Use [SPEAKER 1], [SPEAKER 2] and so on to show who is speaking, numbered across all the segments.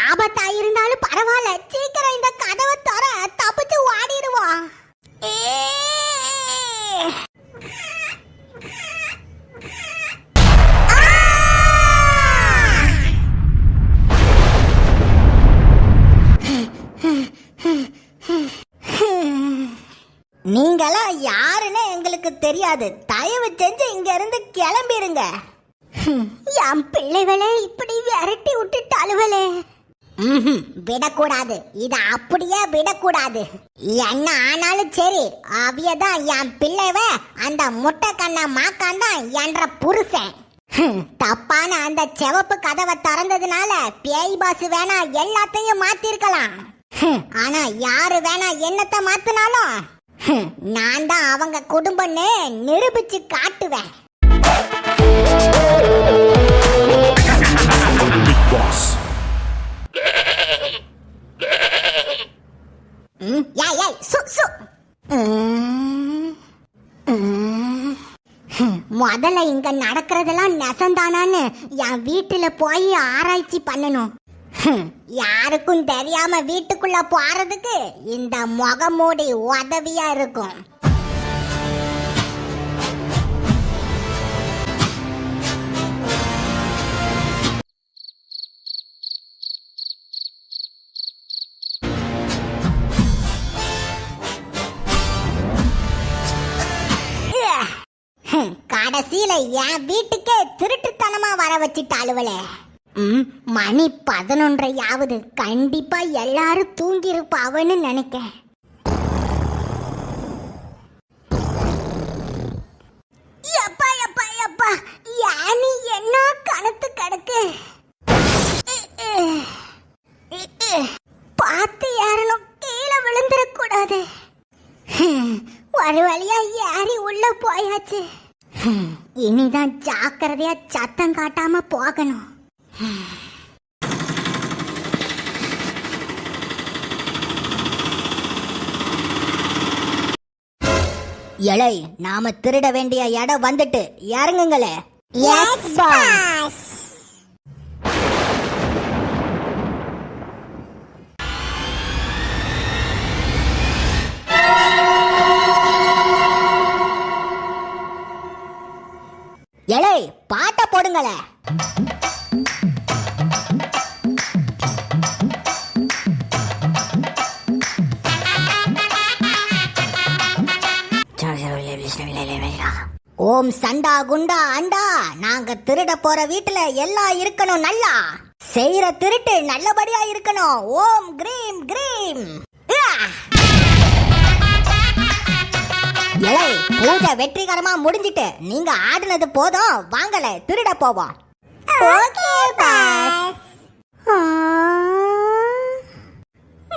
[SPEAKER 1] ஆபத்தா இருந்தாலும் பரவாயில்ல, சீக்கிரம் இந்த கதவை தர, தப்பிச்சு ஓடிடுவோம். நீங்களாம் யாருன்னு எங்களுக்கு தெரியாது, தயவு செஞ்சு இங்க இருந்து கிளம்பிருங்க. என் பிள்ளைகளே இப்படி விரட்டி விட்டுட்டாளுவலே. விடக்கூடாது, இத அப்படியே விடக்கூடாது. என்ன ஆனாலும் சரி, அவியதான் என் பிள்ளைவ, அந்த முட்டை கண்ண மாக்காந்தான் என்ற புருஷன். தப்பான அந்த சிவப்பு கதவை திறந்ததுனால பேய் பாஸ் வேணா எல்லாத்தையும் மாத்திருக்கலாம். ஆனா யாரு வேணா என்னத்தை மாத்தினாலும் நான் தான் அவங்க குடும்பம்னு நிரூபிச்சு காட்டுவேன். முதல்ல இங்க நடக்கிறதெல்லாம் நெசந்தானான்னு என் வீட்டுல போய் ஆராய்ச்சி பண்ணணும். யாருக்கும் தெரியாம வீட்டுக்குள்ள போறதுக்கு இந்த முகமூடி உதவியா இருக்கும். கடைசியில என் வீட்டுக்கே திருட்டுத்தனமா வர வச்சிட்டாளுவலே. மணி 11 கண்டிப்பா எல்லாரும் தூங்கி இருப்பாவன்னு நினைக்க. எப்பா எப்பா எப்பா, யானி என்ன கணத்து கிடக்கு. பார்த்து யாரனும் கீழே விழுந்துடக்கூடாது. ஒரு வழியா ஏறி உள்ள போயாச்சு. இனிதான் ஜாக்கிரதையா சத்தம் காட்டாம போகணும். எலை, நாம திருட வேண்டிய இடம் வந்துட்டு, இறங்குங்களே. S pass. எலை, பாட்ட போடுங்களே. ஓம் சண்டா குண்டா அண்டா, நாங்க திருட போற வீட்டுல எல்லாம் இருக்கணும் நல்லா. செய்யற திருட்டு நல்லபடியா இருக்கணும். ஓம் கிரீம் கிரீம். எலை, பூஜை வெற்றிகரமா முடிஞ்சிட்டு நீங்க ஆடுனது போதும், வாங்கல திருட போவோம். Okay pass.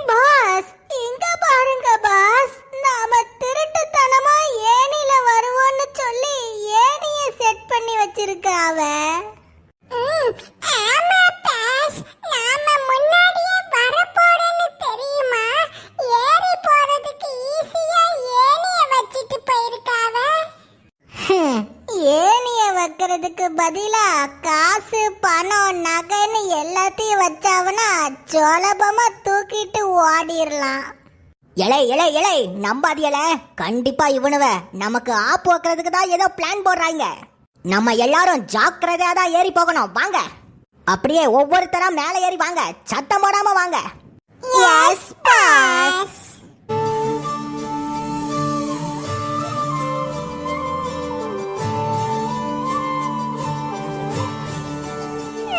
[SPEAKER 1] பாஸ், இங்க பாருங்க பாஸ், நாம திருட்டுத்தனமா ஏணில வருவோம்னு சொல்லி ஏணிய செட் பண்ணி வச்சிருக்காவ. ஆமா பாஸ், நாம முன்னாடியே வரப்போறோம்னு தெரியுமா? ஏறி போறதுக்கு ஈஸியா ஏணிய வச்சிட்டு போயிருக்காவ. ஏணிய வைக்கிறதுக்கு பதிலா காசு பணம் நகைன்னு எல்லாத்தையும் வச்சாவனா சுலபமா தூக்கிட்டு ஓடிரலாம். எலை எலை எலை, நம்பாதியல, கண்டிப்பா இவனுவ நமக்கு ஆப்பு வைக்கிறதுக்கு தான் ஏதோ பிளான் போடுறாங்க. நம்ம எல்லாரும் ஜாக்கிரதையா தான் ஏறி போகணும். வாங்க, அப்படியே ஒவ்வொருத்தரா மேலே ஏறி வாங்க, சத்தம் போடாம வாங்க. Yes boss.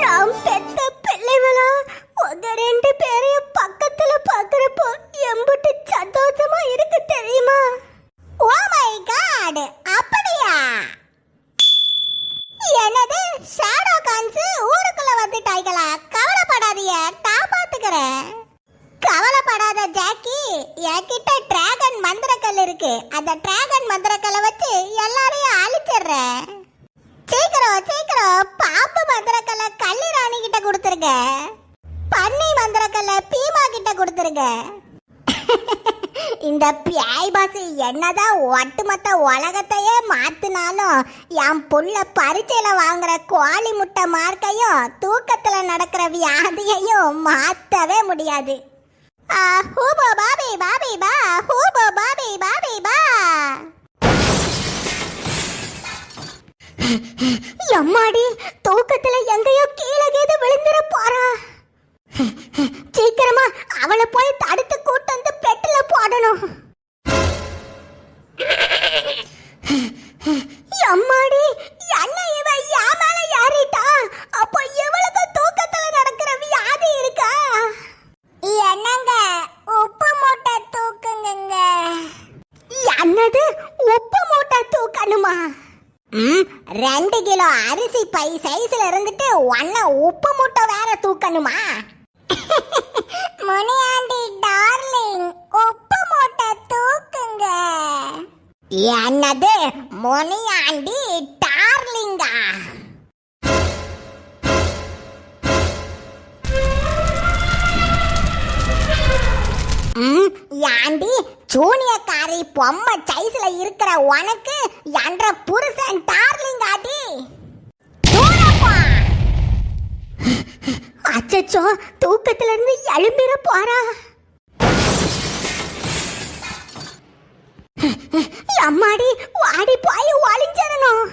[SPEAKER 1] நாம் பெத்த பிள்ளைகளா உங்க 2 பேரையும் பக்கத்துல பாக்குறப்போ எம்புட்டு சந்தோஷமா இருக்கு தெரியுமா? ஓ மை காட், அப்படியா? என்னது, ஷேடோ கான்ஸ் ஊருக்குள்ள வந்துட்டாய்களா? கவலைப்படாதீங்க, நான் பாத்துக்கிறேன். கவலைப்படாத ஜாக்கி, என்கிட்ட டிராகன் மந்திரக்கல் இருக்கு. அந்த டிராகன் மந்திரக்கல்லை வச்சு எல்லாரையும் அழிச்சிடுறேன். சீக்கிரம் சீக்கிரம், பாம்பு மந்திரக்கல்லை கள்ளிராணி கிட்ட கொடுத்துருங்க. பன்னி மந்திரக்கல்லை பீமா கிட்ட கொடுத்துருங்க. இந்த பியாய் பாஸ் என்னதான் ஒட்டுமொத்த உலகத்தையே மாத்தினாலும் என் புள்ள பரீட்சையில வாங்குற கோழி முட்டை மார்க்கையும் தூக்கத்துல நடக்கிற வியாதியையும் மாத்தவே முடியாது. ஹூபோ பாபி பாபி பா, ஹூபோ பாபி பாபி பா. எம்மாடி, தூக்கத்துல எங்கேயோ கீழே கீது விழுந்துற போறா. சீக்கிரமா அவளை போய் தடுத்து கூட்டு வந்து பெட்டில போடணும். அம்மாடி, என்ன இவ யா மேல ஏறிட்டா? அப்போ இவளுக்கு தூக்கத்துல நடக்கிற வியாதி இருக்கா? என்னங்க, உப்பு மூட்டை தூக்குங்க. என்னது, உப்பு மூட்டை தூக்கணுமா? 2 கிலோ அரிசி பை சைஸ்ல இருந்துட்டு ஒன்ன உப்பு மூட்டை வேற தூக்கணுமா? முனியாண்டி டார்லிங், உப்பு மூட்டை தூக்குங்க. என்னது, முனியாண்டி டார்லிங்கா? யாண்டி சூனியக்காரி பொம்மை சைஸ்ல இருக்கிற உனக்கு என்ற புருஷன் டார்லிங் ஆடி? அச்சச்சோ, தூக்கத்துல இருந்து எழும்பிட போறா. அம்மாடி, வாடி போய் ஒளிஞ்சிடணும்.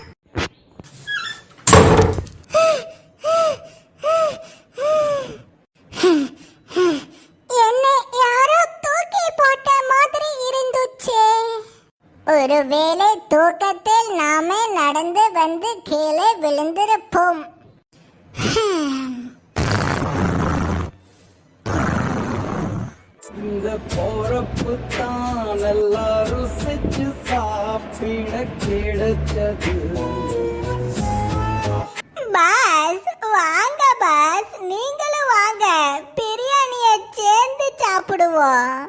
[SPEAKER 1] என்ன யாரோ தூக்கி போட்ட மாதிரி இருந்துச்சே. ஒருவேளை தூக்கத்தில் நாமே நடந்து வந்து கீழே விழுந்திருப்போம்.
[SPEAKER 2] இந்த போறப்பு தான் எல்லாரும் செஞ்சு சாப்பிட கிடைச்சது.
[SPEAKER 1] பாஸ் வாங்க பாஸ், நீங்களும் வாங்க, பிரியாணியை சேர்ந்து சாப்பிடுவோம்.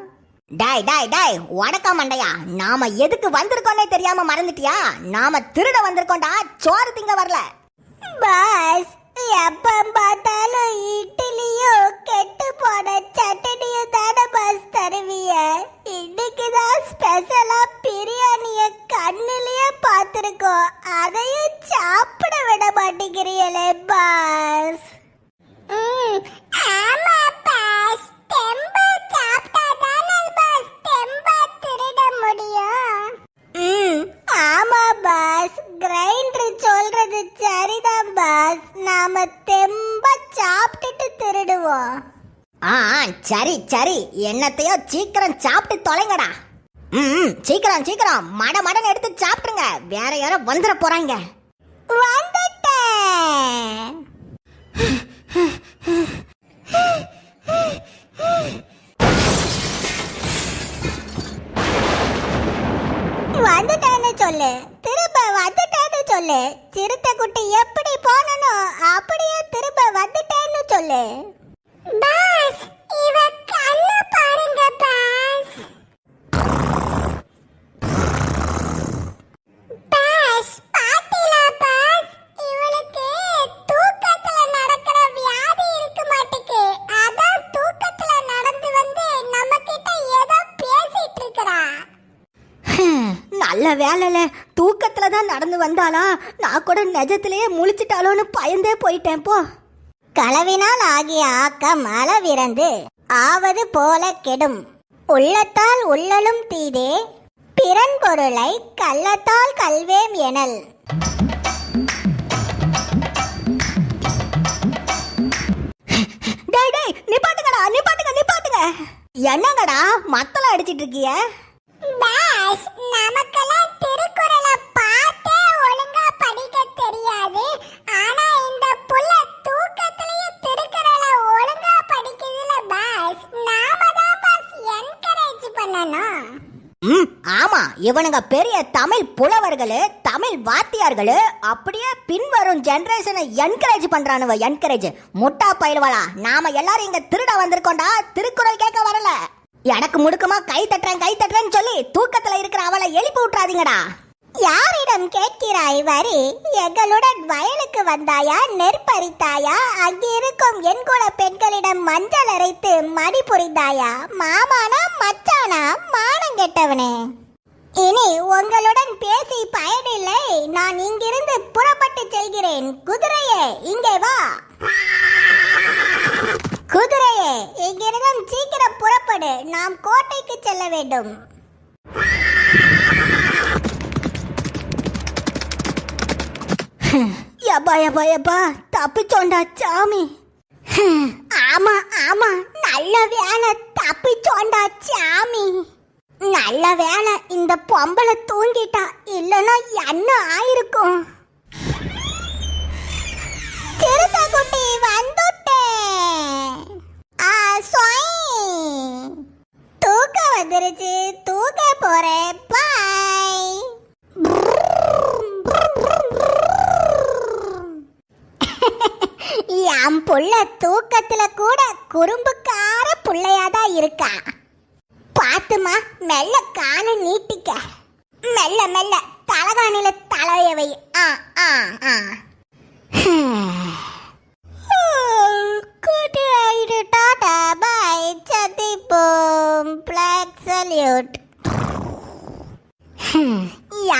[SPEAKER 1] டாய் டாய் டாய், வடக்கா மண்டையா, நாம எதுக்கு வந்திருக்கோன்னே தெரியாம மறந்துட்டியா? நாம திருட வந்திருக்கோம்டா, சோறு திங்க வரல. பாஸ், எப்ப பார்த்தாலும் இட்லியும் கெட்டு போன சட்டனியும் தானே பாஸ் தருவிய. இன்னைக்குதான் ஸ்பெஷலா பிரியாணிய கண்ணிலேயே பார்த்திருக்கோம், அதையும் சாப்பிட விட மாட்டேங்கிறீங்களே பாஸ். ஆமா பாஸ், தெம்பா சாப்பிட்டாதானே பாஸ் தெம்பா திருட முடியும். ஆமா பாஸ், கிரைண்டர் சொல்றது சரிதான் பாஸ், நாம தெம்பா சாப்பிட்டுட்டு திருடுவோம். சரி சரி, என்னத்தையோ சீக்கிரம் சாப்பிட்டு தொலைங்கடா. சீக்கிரம் சீக்கிரம் மட மடன்னு எடுத்து சாப்பிட்டுருங்க, வேற யாரோ வந்துட போறாங்க. வந்துட்டேன். வந்துட்டேன்னு சொல்லு, திரும்ப வந்துட்டேன்னு சொல்லு. சிறுத்தை குட்டி எப்படி போனனோ அப்படியே திரும்ப வந்துட்டேன்னு சொல்லு. பாஸ், இவ கண்ணு பாருங்க பாஸ். பாஸ் பாத்தீங்களா பாஸ், இவளுக்கு தூக்கத்துல நடக்கிற வியாதி இருக்கு மாட்டுக்கு. அதான் தூக்கத்துல நடந்து வந்து நம்ம கிட்ட ஏதோ பேசிட்டு இருக்கறா. நல்ல வேலைல தூக்கத்துல தான் நடந்து வந்தாளா, நான் கூட நிஜத்திலேயே முழிச்சிட்டாலோன்னு பயந்தே போயிட்டேன். போ, களவினால் ஆகிய ஆக்கம் அளவிறந்து ஆவது போல கெடும். உள்ளத்தால் உள்ளலும் தீதே, பிறன் பொருளை கள்ளத்தால் கல்வேம் எனல். டேய் டேய், நிப்பாட்டுங்கடா, நிப்பாட்டுங்க நிப்பாட்டுங்க. என்னங்கடா மத்தளம் அடிச்சிட்டு இருக்கீங்க? பாஸ், நமக்கெல்லாம் திருக்குறளை பார்த்தே ஒழுங்கா படிக்க தெரியாது. ஆனா இந்த புள்ள தூக்கத்திலேயே திருக்குறளை ஒழுங்கா படிக்குதுல பாஸ், நாம தான் பாஸ் என்கரேஜ் பண்ணணும். ஆமா, இவனுங்க பெரிய தமிழ் புலவர்களு, தமிழ் வாத்தியார்களு, அப்படியே பின்வரும் ஜெனரேஷனை என்கரேஜ் பண்றானுவ. என்கரேஜ் முட்டா பயில்வாளா, நாம எல்லாரும் இங்க திருட வந்திருக்கோம்டா, திருக்குறள் கேட்க வரல. எனக்கு முடுக்கமா கை தட்டுறேன்னு சொல்லி தூக்கத்துல இருக்கிற அவளை எழுப்பி விட்டுறாதீங்கடா. யாரிடம் கேட்கிறாய் வரி? எங்களுடன் வயலுக்கு வந்தாயா, நெற்பறித்தாயா, அங்கிருக்கும் என் குல பெண்களிடம் மஞ்சள் அரைத்து மடி புரிந்தாயா? மாமானா மச்சானா? மானம் கெட்டவனே, இனி உங்களுடன் பேசி பயனில்லை. நான் இங்கிருந்து புறப்பட்டு செல்கிறேன். குதிரையே இங்கே வா. குதிரையே இங்கிருந்து சீக்கிரம் புறப்படு. நாம் கோட்டைக்கு செல்ல வேண்டும். யப்பா யப்பா யப்பா, தப்பிச்சோண்டா சாமி. ஆமா ஆமா, நல்ல வேலை, தப்பிச்சோண்டா சாமி. நல்ல வேலை இந்த பொம்பளை தூங்கிட்டா, இல்லைன்னா என்ன ஆயிருக்கும். சிறுத்தை குட்டி வந்துட்டேன். தூக்க வந்துருச்சு, தூக்க போறேன். பாய். என் புள்ள தூக்கத்துல கூட குறும்புக்கார புள்ளையாதான் இருக்கா. பாத்துமா, மெல்ல காலை நீட்டிக்க. மெல்ல மெல்ல தலகாணில தலையவை. குட் ரைட், டாடா பை, சந்திப்போம், பிளாக் சல்யூட்.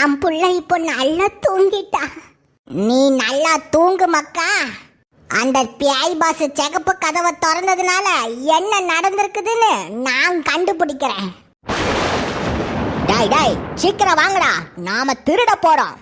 [SPEAKER 1] என் புள்ள இப்போ நல்லா தூங்கிட்டா. நீ நல்லா தூங்கு மக்கா. அந்த பியாய் பாஸ் சிகப்பு கதவை திறந்ததுனால என்ன நடந்திருக்குதுன்னு நான் கண்டுபிடிக்கிறேன். டாய் டாய், சீக்கிரம் வாங்கடா, நாம திருட போறோம்.